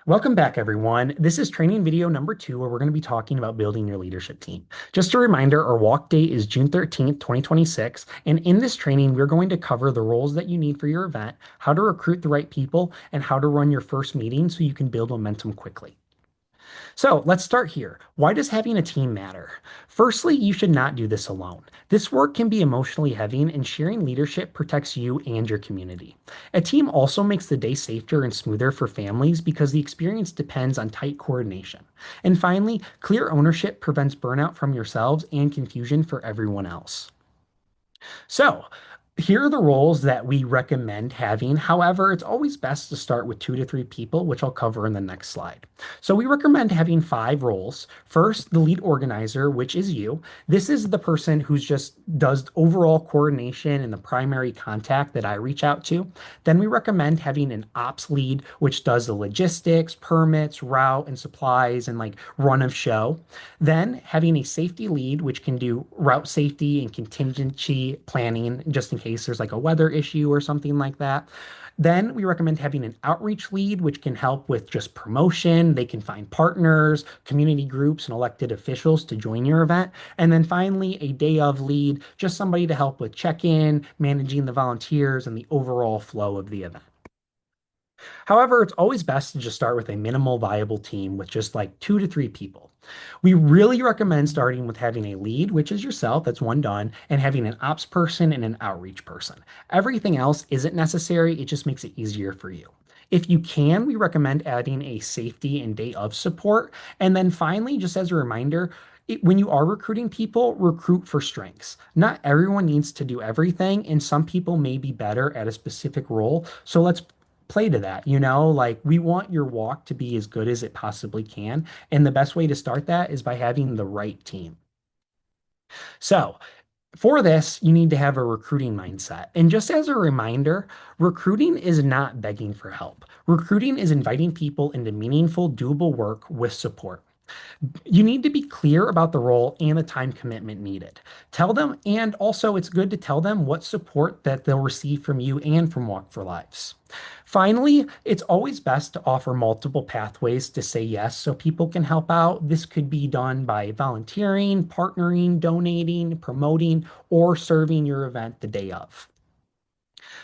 Welcome back, everyone. This is training video number 2, where we're going to be talking about building your leadership team. Just a reminder, our walk date is June 13th, 2026. And in this training, we're going to cover the roles that you need for your event, how to recruit the right people, and how to run your first meeting so you can build momentum quickly. So let's start here. Why does having a team matter? Firstly, you should not do this alone. This work can be emotionally heavy, and sharing leadership protects you and your community. A team also makes the day safer and smoother for families because the experience depends on tight coordination. And finally, clear ownership prevents burnout from yourselves and confusion for everyone else. So, here are the roles that we recommend having. However, it's always best to start with 2 to 3 people, which I'll cover in the next slide. So, we recommend having 5 roles. First, the lead organizer, which is you. This is the person who's just does overall coordination and the primary contact that I reach out to. Then we recommend having an ops lead, which does the logistics, permits, route, and supplies, and like run of show. Then having a safety lead, which can do route safety and contingency planning just in case there's like a weather issue or something like that. Then we recommend having an outreach lead, which can help with just promotion. They can find partners, community groups, and elected officials to join your event. And then finally, a day of lead, just somebody to help with check in, managing the volunteers, and the overall flow of the event. However, it's always best to just start with a minimal viable team with just like 2 to 3 people. We really recommend starting with having a lead, which is yourself, that's one done, and having an ops person and an outreach person. Everything else isn't necessary, it just makes it easier for you. If you can, we recommend adding a safety and day of support. And then finally, just as a reminder, when you are recruiting people, recruit for strengths. Not everyone needs to do everything, and some people may be better at a specific role. So let's play to that. Like we want your walk to be as good as it possibly can. And the best way to start that is by having the right team. So, for this, you need to have a recruiting mindset. And just as a reminder, recruiting is not begging for help. Recruiting is inviting people into meaningful, doable work with support. You need to be clear about the role and the time commitment needed. Tell them, and also it's good to tell them what support that they'll receive from you and from Walk for Lives. Finally, it's always best to offer multiple pathways to say yes so people can help out. This could be done by volunteering, partnering, donating, promoting, or serving your event the day of.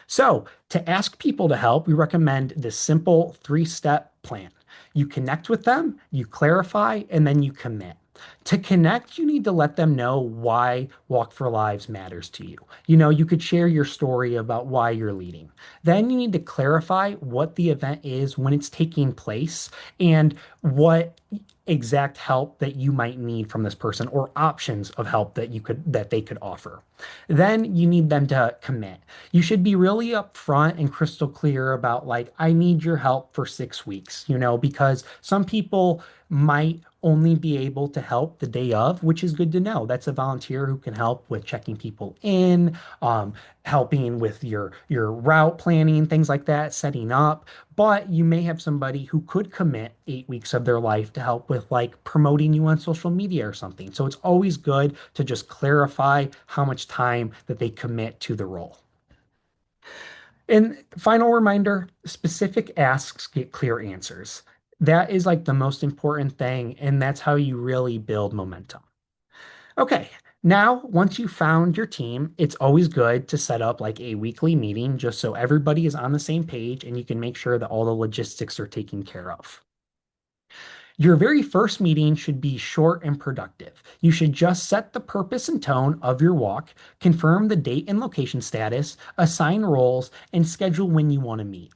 So, to ask people to help, we recommend this simple 3-step plan. You connect with them, you clarify, and then you commit. To connect, you need to let them know why Walk for Lives matters to you. You could share your story about why you're leading. Then you need to clarify what the event is, when it's taking place, and what exact help that you might need from this person or options of help that they could offer. Then you need them to commit. You should be really upfront and crystal clear about like, I need your help for 6 weeks, because some people might only be able to help the day of, which is good to know. That's a volunteer who can help with checking people in, helping with your route planning, things like that, setting up. But you may have somebody who could commit 8 weeks of their life to help with like promoting you on social media or something. So it's always good to just clarify how much time that they commit to the role. And final reminder, specific asks get clear answers. That is like the most important thing, and that's how you really build momentum. Okay, now once you found your team, it's always good to set up like a weekly meeting just so everybody is on the same page and you can make sure that all the logistics are taken care of. Your very first meeting should be short and productive. You should just set the purpose and tone of your walk, confirm the date and location status, assign roles, and schedule when you want to meet.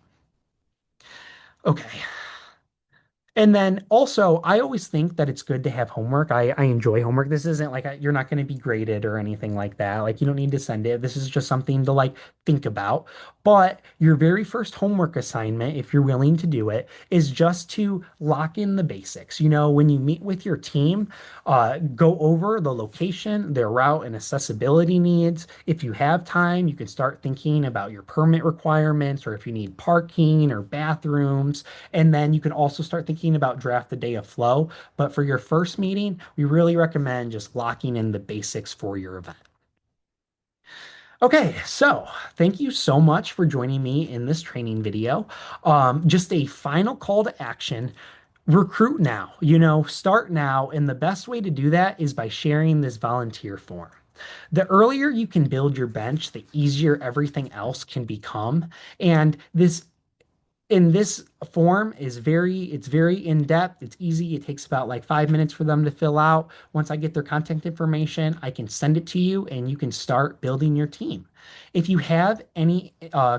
Okay, and then also, I always think that it's good to have homework. I enjoy homework. This isn't like you're not going to be graded or anything like that. Like, you don't need to send it. This is just something to like think about. But your very first homework assignment, if you're willing to do it, is just to lock in the basics. When you meet with your team, go over the location, their route, and accessibility needs. If you have time, you can start thinking about your permit requirements or if you need parking or bathrooms. And then you can also start thinking about draft the day of flow. But for your first meeting, we really recommend just locking in the basics for your event. Okay, so thank you so much for joining me in this training video. Just a final call to action. Recruit now, start now. And the best way to do that is by sharing this volunteer form. The earlier you can build your bench, the easier everything else can become. And this form is very in depth. It's easy. It takes about like 5 minutes for them to fill out. Once I get their contact information, I can send it to you and you can start building your team. If you have any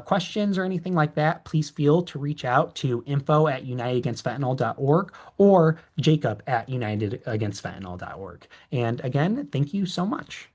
questions or anything like that, please feel to reach out to info@unitedagainstfentanyl.org or jacob@unitedagainstfentanyl.org. And again, thank you so much.